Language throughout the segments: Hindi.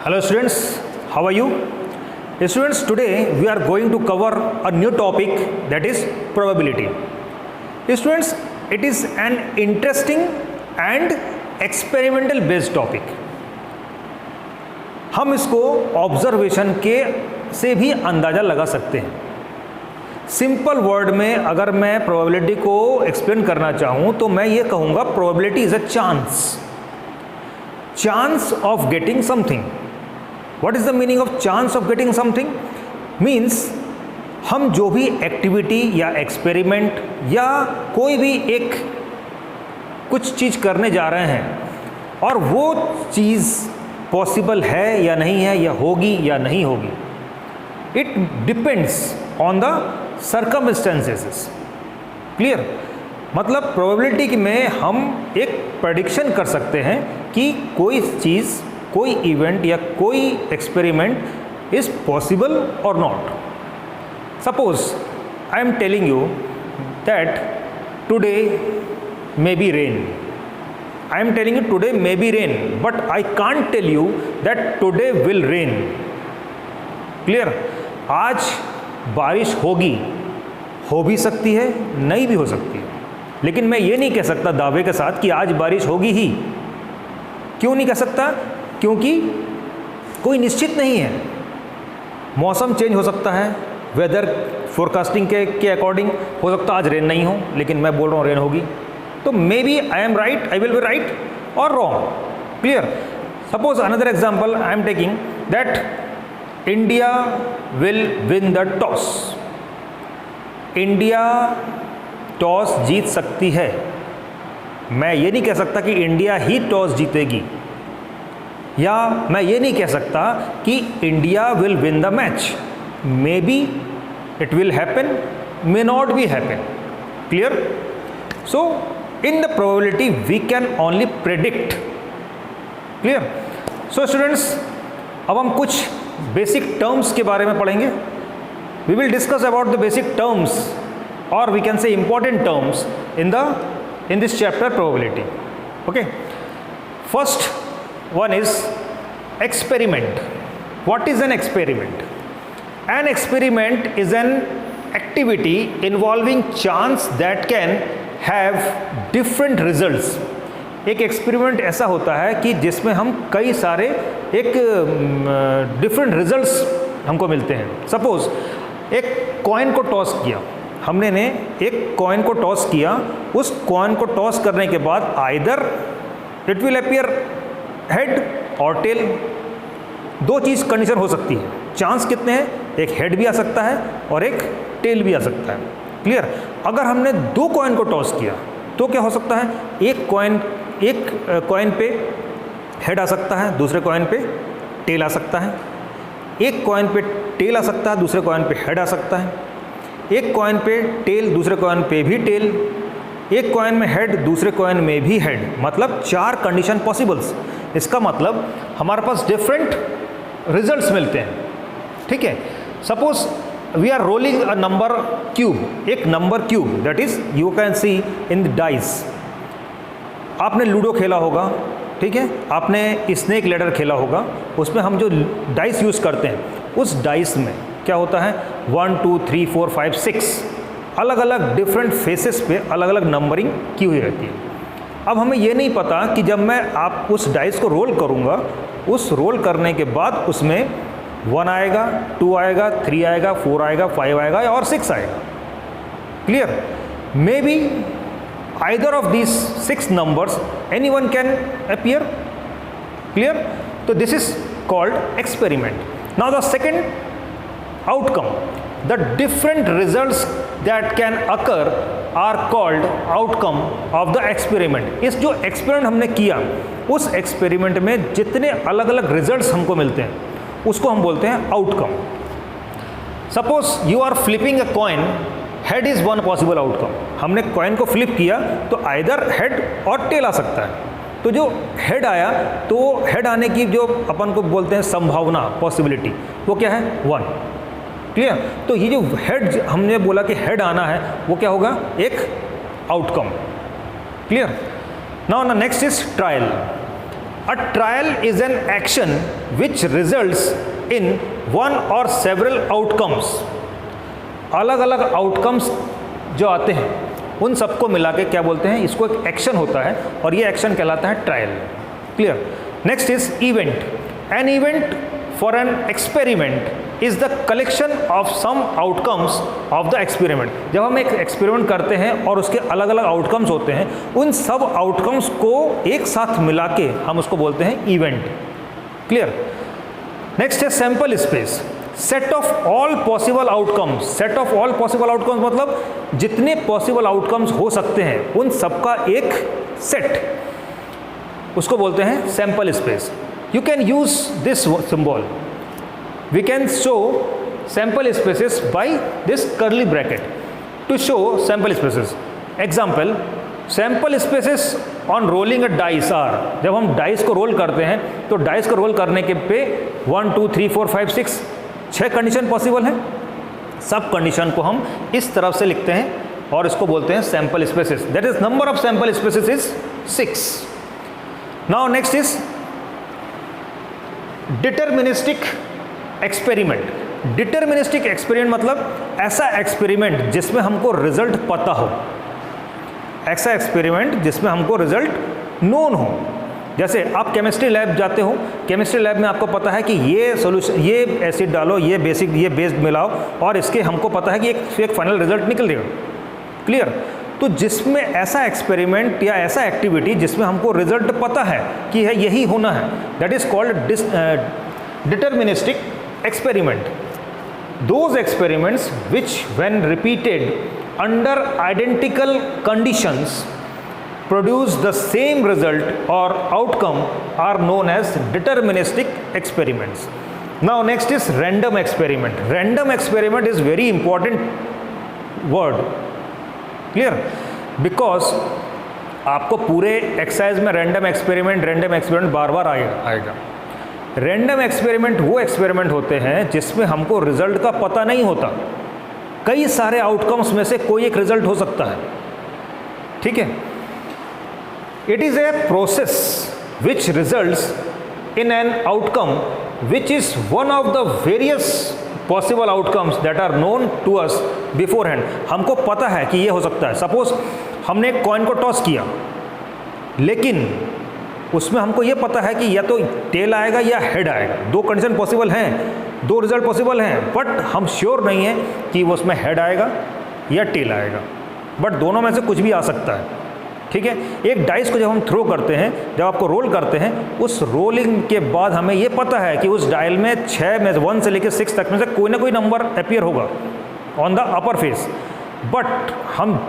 Hello students, how are you? Students, today we are going to cover a new topic, that is probability. Students, it is an interesting and experimental based topic. हम इसको ऑब्जर्वेशन के से भी अंदाज़ा लगा सकते हैं. सिंपल वर्ड में अगर मैं प्रोबेबिलिटी को एक्सप्लेन करना चाहूँ तो मैं ये कहूँगा probability is a chance of getting something. What is the meaning of chance of getting something? Means हम जो भी एक्टिविटी या एक्सपेरिमेंट या कोई भी एक कुछ चीज़ करने जा रहे हैं और वो चीज़ पॉसिबल है या नहीं है, या होगी या नहीं होगी, it depends on the circumstances. Clear? मतलब प्रोबेबिलिटी में हम एक प्रेडिक्शन कर सकते हैं कि कोई चीज़, कोई इवेंट या कोई experiment is possible or not. Suppose I am telling you that today may be rain. I am telling you today may be rain, but I can't tell you that today will rain. Clear? आज बारिश होगी, हो भी सकती है, नहीं भी हो सकती है, लेकिन मैं ये नहीं कह सकता दावे के साथ कि आज बारिश होगी ही. क्यों नहीं कह सकता? क्योंकि कोई निश्चित नहीं है. मौसम चेंज हो सकता है, वेदर फोरकास्टिंग के अकॉर्डिंग हो सकता है आज रेन नहीं हो, लेकिन मैं बोल रहा हूँ रेन होगी. तो may be I am right, I will be right और wrong. Clear? Suppose another example I am taking that India will win the toss. India toss जीत सकती है. मैं ये नहीं कह सकता कि इंडिया ही टॉस जीतेगी, या मैं ये नहीं कह सकता कि India will win the match. May be it will happen, may not be happen. Clear? So in the probability we can only predict. Clear? So students, अब हम कुछ बेसिक टर्म्स के बारे में पढ़ेंगे. We will discuss about the basic terms, or we can say important terms in this chapter probability. Okay, first one is experiment. What is an experiment? An experiment is an activity involving chance that can have different results. एक एक्सपेरिमेंट ऐसा होता है कि जिसमें हम कई सारे एक डिफरेंट रिजल्ट्स हमको मिलते हैं. सपोज एक कॉइन को टॉस किया हमने ने, एक कॉइन को टॉस किया. उस कॉइन को टॉस करने के बाद either it will appear head or tell. दो चीज़ कंडीशन हो सकती है. चांस कितने हैं? एक हेड भी आ सकता है और एक टेल भी आ सकता है. क्लियर? अगर हमने दो कॉइन को टॉस किया तो क्या हो सकता है? एक कॉइन पे हेड आ सकता है, दूसरे कॉइन पे टेल आ सकता है. एक कॉइन पे टेल आ सकता है, दूसरे कॉइन पे हेड आ सकता है. एक कॉइन पे टेल, दूसरे कॉइन पे भी टेल. एक कॉइन में हेड, दूसरे कॉइन में भी हेड. मतलब चार कंडीशन पॉसिबल्स. इसका मतलब हमारे पास डिफरेंट रिजल्ट्स मिलते हैं. ठीक है? Suppose we are rolling a number cube. एक number cube, that is you can see in the dice. आपने लूडो खेला होगा, ठीक है? आपने स्नेक लैडर खेला होगा. उसमें हम जो डाइस यूज़ करते हैं, उस डाइस में क्या होता है? 1 2 3 4 5 6 अलग अलग डिफरेंट फेसेस पे अलग अलग नंबरिंग की हुई रहती है. अब हमें ये नहीं पता कि जब मैं आप उस डाइस को रोल करूँगा, उस रोल करने के बाद उसमें 1 आएगा, 2 आएगा, 3 आएगा, 4 आएगा, 5 आएगा और 6 आएगा. Clear? May be either of these 6 numbers any one can appear. Clear? तो this is called experiment. Now the second outcome, the different results that can occur are called outcome of the experiment. इस जो एक्सपेरिमेंट हमने किया, उस एक्सपेरिमेंट में जितने अलग अलग रिजल्ट्स हमको मिलते हैं उसको हम बोलते हैं outcome. Suppose you are flipping a coin, head is one possible outcome. हमने कॉइन को फ्लिप किया तो आइदर हेड और टेल आ सकता है. तो जो हेड आया, तो हेड आने की जो अपन को बोलते हैं संभावना, पॉसिबिलिटी, वो क्या है? 1. क्लियर? तो ये जो हेड हमने बोला कि हेड आना है, वो क्या होगा? एक outcome. Clear? Now next is trial. A trial is an action which results in one और सेवरल आउटकम्स। अलग अलग आउटकम्स जो आते हैं उन सबको मिला के क्या बोलते हैं, इसको एक एक्शन होता है और ये एक्शन कहलाता है trial. Clear. Next is event. An event for an experiment is the collection of some outcomes of the experiment. जब हम एक एक्सपेरिमेंट करते हैं और उसके अलग अलग आउटकम्स होते हैं, उन सब आउटकम्स को एक साथ मिला के हम उसको बोलते हैं इवेंट। क्लियर। नेक्स्ट है sample space. Set of all possible outcomes. Set of all possible outcomes मतलब जितने पॉसिबल आउटकम्स हो सकते हैं उन सबका एक सेट, उसको बोलते हैं sample space. You can use this symbol. We can show sample spaces by this curly bracket to show sample spaces. Example, sample spaces on rolling a dice are. जब हम डाइस को रोल करते हैं तो डाइस को रोल करने के पे 1 2 3 4 5 6 6 कंडीशन पॉसिबल है। सब कंडीशन को हम इस तरफ से लिखते हैं और इसको बोलते हैं sample spaces. That is number of sample spaces is 6। Now next is deterministic experiment. Deterministic experiment मतलब ऐसा एक्सपेरिमेंट जिसमें हमको रिजल्ट पता हो, ऐसा एक्सपेरिमेंट जिसमें हमको रिजल्ट नोन हो। जैसे आप केमिस्ट्री लैब जाते हो, केमिस्ट्री लैब में आपको पता है कि ये सॉल्यूशन, ये एसिड डालो, ये बेस मिलाओ और इसके हमको पता है कि एक फाइनल रिजल्ट निकलेगा। क्लियर। तो जिसमें ऐसा एक्सपेरिमेंट या ऐसा एक्टिविटी जिसमें हमको रिजल्ट पता है कि है यही होना है, that is called deterministic experiment. Those experiments which when repeated under identical conditions produce the same result or outcome are known as deterministic experiments. Now next is random experiment. Random experiment is very important word. Clear? Because आपको पूरे एक्सरसाइज में रैंडम एक्सपेरिमेंट बार बार आएगा। रैंडम एक्सपेरिमेंट वो एक्सपेरिमेंट होते हैं जिसमें हमको रिजल्ट का पता नहीं होता, कई सारे आउटकम्स में से कोई एक रिजल्ट हो सकता है। ठीक है। It is a process which results in an outcome which is one of the various possible outcomes that are known to us beforehand. हमको पता है कि ये हो सकता है। सपोज हमने एक कॉइन को टॉस किया, लेकिन उसमें हमको ये पता है कि या तो टेल आएगा या हेड आएगा। दो कंडीशन पॉसिबल हैं, दो रिजल्ट पॉसिबल हैं, बट हम श्योर नहीं है कि वो उसमें हेड आएगा या टेल आएगा, बट दोनों में से कुछ भी आ सकता है। ठीक है। एक डाइस को जब हम थ्रो करते हैं, जब आपको रोल करते हैं, उस रोलिंग के बाद हमें ये पता है कि उस डायल में 6 में 1 से लेकर 6 तक में से कोई ना कोई नंबर अपीयर होगा on the upper face, but हम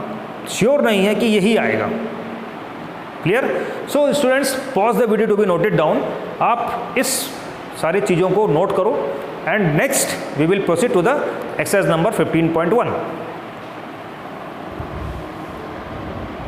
श्योर नहीं है कि यही आएगा। क्लियर। So students, pause the video to be noted down. आप इस सारी चीज़ों को नोट करो and next we will proceed to the exercise number 15.1।